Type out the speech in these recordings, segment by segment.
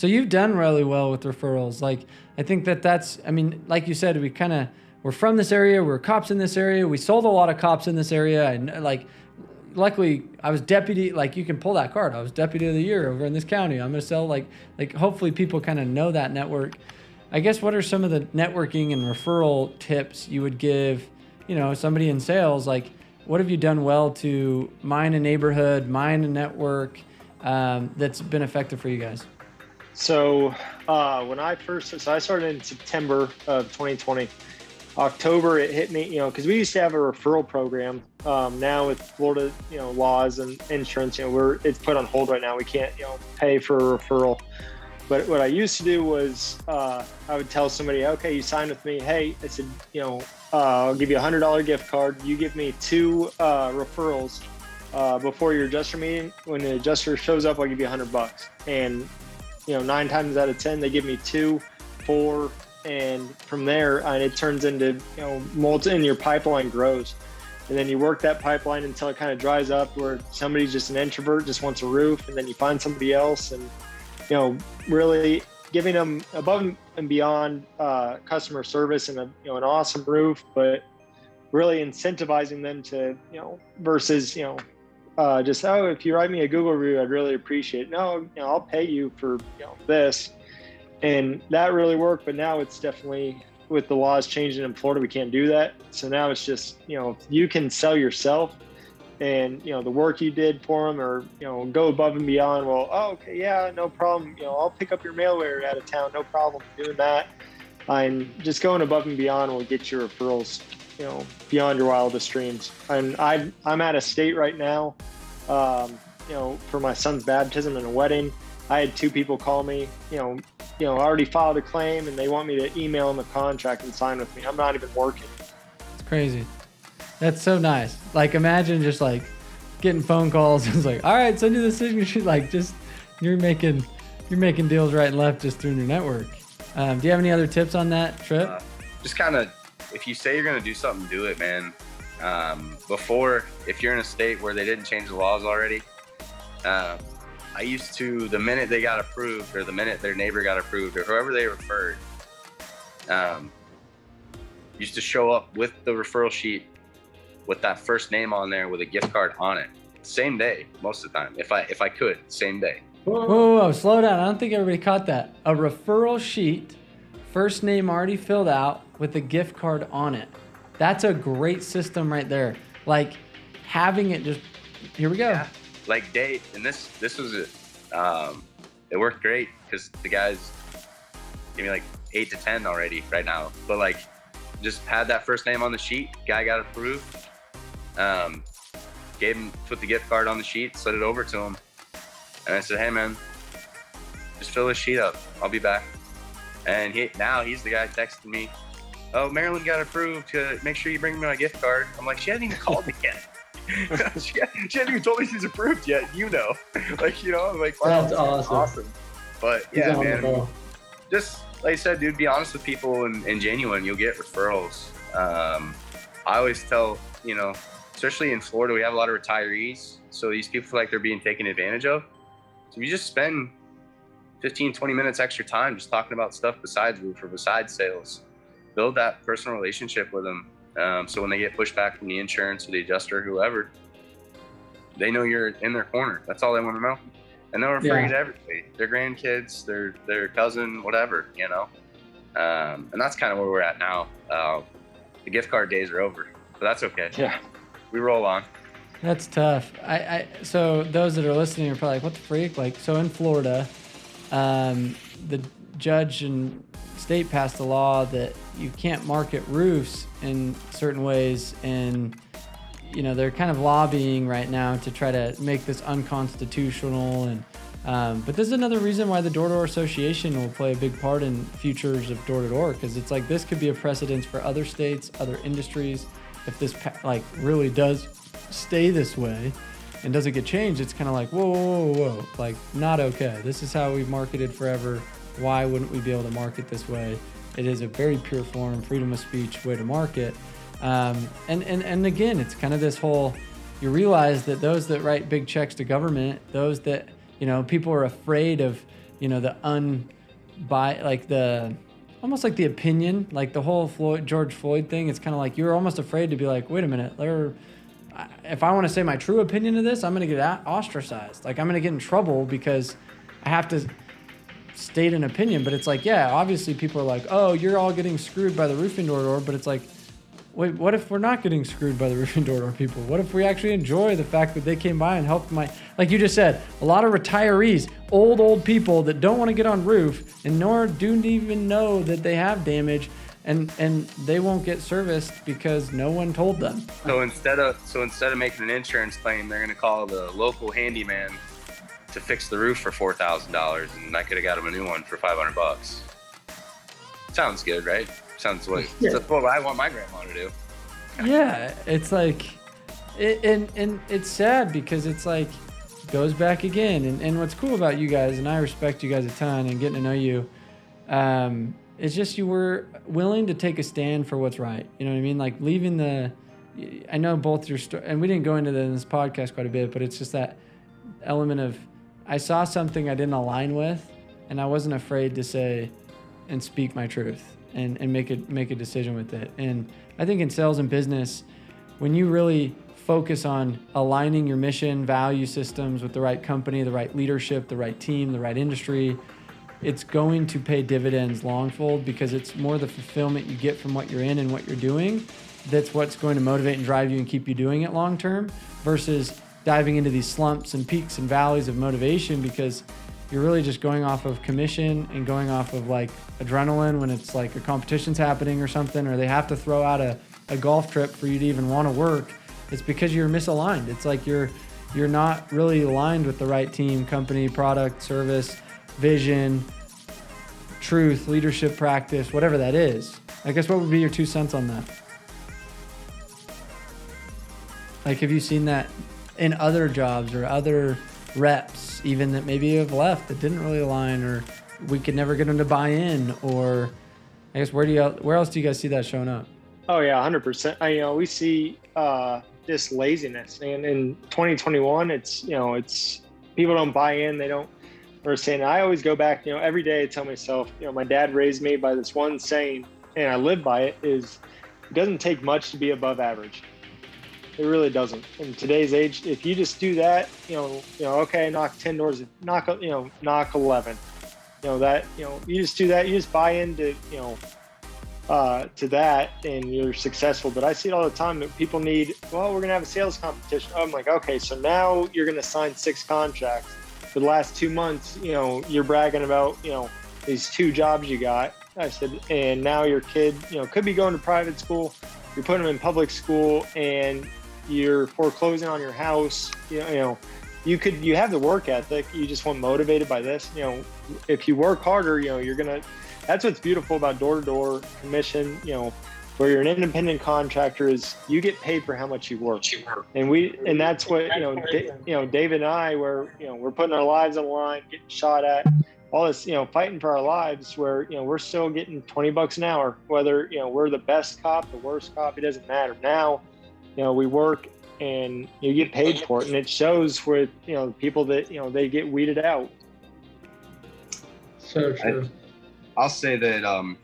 So you've done really well with referrals. Like, I think that's, I mean, like you said, we're from this area. We're cops in this area. We sold a lot of cops in this area. And like, luckily I was deputy, like you can pull that card. I was deputy of the year over in this county. I'm going to sell like hopefully people kind of know that network. I guess what are some of the networking and referral tips you would give, somebody in sales? Like, what have you done well to mine a neighborhood, mine a network that's been effective for you guys? So when I started in September of 2020. October, it hit me, because we used to have a referral program. Now with Florida, laws and insurance, it's put on hold right now. We can't, pay for a referral. But what I used to do was I would tell somebody, okay, you signed with me. Hey, I said, I'll give you $100 gift card. You give me 2 referrals before your adjuster meeting. When the adjuster shows up, I'll give you $100. And 9 times out of 10, they give me 2, 4, and from there, it turns into and your pipeline grows. And then you work that pipeline until it kind of dries up, where somebody's just an introvert, just wants a roof, and then you find somebody else, and really giving them above and beyond customer service and an awesome roof, but really incentivizing them to versus just, oh, if you write me a Google review, I'd really appreciate it. No, I'll pay you for this. And that really worked, but now it's definitely, with the laws changing in Florida, we can't do that. So now it's just, you can sell yourself and, the work you did for them, or, go above and beyond. Well, oh, okay, yeah, no problem. I'll pick up your mailware out of town. No problem doing that. And just going above and beyond will get your referrals, beyond your wildest dreams. And I'm at a state right now, for my son's baptism and a wedding. I had 2 people call me, I already filed a claim, and they want me to email them a contract and sign with me. I'm not even working. It's crazy. That's so nice. Like, imagine just like getting phone calls. It's like, all right, send you the signature. Like, just you're making deals right and left just through your network. Do you have any other tips on that, Trip? Just kind of, if you say you're going to do something, do it, man. Before, if you're in a state where they didn't change the laws already, I used to, the minute they got approved, or the minute their neighbor got approved, or whoever they referred, used to show up with the referral sheet with that first name on there with a gift card on it. Same day, most of the time. If I could, same day. Whoa, slow down. I don't think everybody caught that. A referral sheet, first name already filled out with a gift card on it. That's a great system right there. Like, having it just, here we go. Yeah. Like date, and this was it. It worked great because the guys give me like 8 to 10 already right now. But like, just had that first name on the sheet. Guy got approved. Put the gift card on the sheet, slid it over to him, and I said, "Hey man, just fill this sheet up. I'll be back." And he's the guy texting me, "Oh, Marilyn got approved. Make sure you bring me my gift card." I'm like, she hasn't even called me yet. she hasn't even told me she's approved yet. Like, I'm like, wow, that's awesome. But yeah, man, just like I said, dude, be honest with people and genuine. You'll get referrals. I always tell, especially in Florida, we have a lot of retirees, so these people feel like they're being taken advantage of. So you just spend 15, 20 minutes extra time just talking about stuff besides roof or besides sales. Build that personal relationship with them. So when they get pushed back from the insurance or the adjuster or whoever, they know you're in their corner. That's all they want to know. And they'll refer you to everybody, their grandkids, their cousin, whatever, And that's kind of where we're at now. The gift card days are over, but that's okay. Yeah. We roll on. That's tough. So those that are listening are probably like, what the freak? Like, so in Florida, the judge and state passed a law that you can't market roofs in certain ways, and they're kind of lobbying right now to try to make this unconstitutional. And but this is another reason why the Door-to-Door Association will play a big part in futures of door-to-door, because it's like this could be a precedence for other states, other industries. If this really does stay this way and doesn't get changed, it's kind of like, whoa, like, not okay. This is how we've marketed forever. Why wouldn't we be able to market this way? It is a very pure form, freedom of speech way to market. And again, it's kind of this whole, you realize that those that write big checks to government, those that, people are afraid of, almost like the opinion, like the whole George Floyd thing. It's kind of like you're almost afraid to be like, wait a minute, if I want to say my true opinion of this, I'm going to get ostracized. Like I'm going to get in trouble because I have to state an opinion. But it's like, yeah, obviously people are like, oh, you're all getting screwed by the roofing door. But it's like, wait, what if we're not getting screwed by the roofing door people? What if we actually enjoy the fact that they came by and helped like you just said, a lot of retirees, old people that don't want to get on roof and nor do even know that they have damage and they won't get serviced because no one told them. So instead of making an insurance claim, they're going to call the local handyman to fix the roof for $4,000 and I could have got him a new one for $500. Sounds good, right? Sounds like that's what I want my grandma to do. Yeah, it's like, and it's sad because it's like goes back again. And what's cool about you guys, and I respect you guys a ton, and getting to know you, it's just you were willing to take a stand for what's right. You know what I mean? Like leaving I know both your story, and we didn't go into this podcast quite a bit, but it's just that element of I saw something I didn't align with, and I wasn't afraid to say and speak my truth. And make a decision with it. And I think in sales and business, when you really focus on aligning your mission, value systems with the right company, the right leadership, the right team, the right industry, it's going to pay dividends longfold because it's more the fulfillment you get from what you're in and what you're doing. That's what's going to motivate and drive you and keep you doing it long term versus diving into these slumps and peaks and valleys of motivation because you're really just going off of commission and going off of like adrenaline when it's like a competition's happening or something, or they have to throw out a golf trip for you to even want to work. It's because you're misaligned. It's like you're not really aligned with the right team, company, product, service, vision, truth, leadership practice, whatever that is. I guess what would be your 2 cents on that? Like, have you seen that in other jobs or other reps even that maybe have left that didn't really align, or we could never get them to buy in, or I guess where else do you guys see that showing up? Oh yeah, 100%. We see just laziness, and in 2021, it's people don't buy in. They don't understand. I always go back, every day I tell myself, my dad raised me by this one saying, and I live by it, is it doesn't take much to be above average. It really doesn't. In today's age, if you just do that, okay, knock 10 doors, knock 11. You just do that. You just buy into, to that, and you're successful. But I see it all the time that people need. Well, we're gonna have a sales competition. I'm like, okay, so now you're gonna sign 6 contracts. For the last 2 months, you're bragging about, these 2 jobs you got. I said, and now your kid, could be going to private school. You're putting them in public school, and you're foreclosing on your house. You have the work ethic. You just want motivated by this. If you work harder, you're gonna. That's what's beautiful about door-to-door commission. Where you're an independent contractor is you get paid for how much you work. And that's what David and I, where we're putting our lives on the line, getting shot at, all this, fighting for our lives. Where we're still getting $20 an hour. Whether we're the best cop, the worst cop, it doesn't matter. Now, we work and you get paid for it, and it shows with people that they get weeded out. So true. I'll say that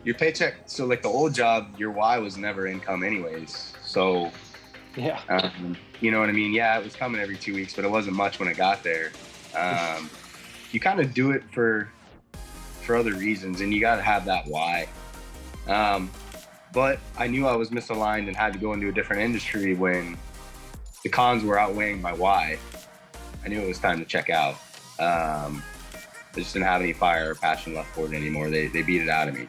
your paycheck. So like the old job, your why was never income anyways. So yeah, you know what I mean? Yeah, it was coming every 2 weeks, but it wasn't much when it got there. You kind of do it for other reasons, and you got to have that why. But I knew I was misaligned and had to go into a different industry when the cons were outweighing my why. I knew it was time to check out. I just didn't have any fire or passion left for it anymore. They beat it out of me.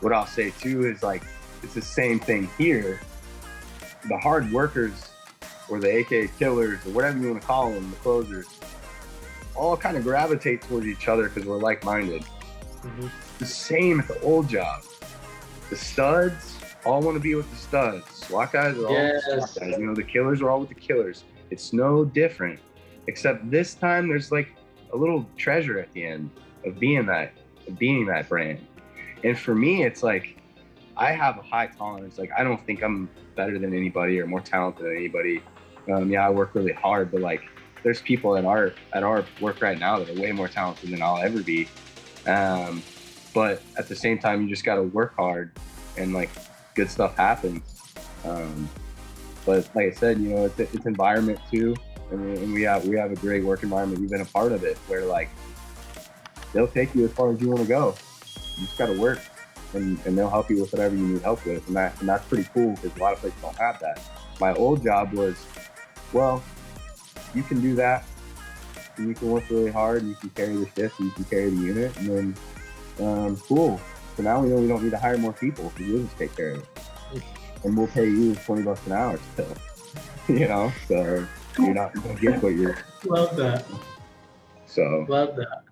What I'll say too is like, it's the same thing here. The hard workers, or the AKA killers, or whatever you want to call them, the closers, all kind of gravitate towards each other because we're like-minded. Mm-hmm. The same at the old job. The studs all want to be with the studs. SWAT guys are all with the SWAT guys. The killers are all with the killers. It's no different, except this time there's like a little treasure at the end of being that brand. And for me, it's like I have a high tolerance. Like I don't think I'm better than anybody or more talented than anybody. I work really hard, but like there's people at our work right now that are way more talented than I'll ever be. But at the same time, you just got to work hard, and like good stuff happens. But like I said, you know, it's environment too, and we have a great work environment. You've been a part of it, where like they'll take you as far as you want to go. You just got to work, and they'll help you with whatever you need help with, and that's pretty cool because a lot of places don't have that. My old job was, well, you can do that, and you can work really hard, and you can carry the shift, and you can carry the unit, and then cool. So now we know we don't need to hire more people because we'll just take care of it, and we'll pay you $20 an hour still. You know, so you're not going to get what you're. Love that. So Love that.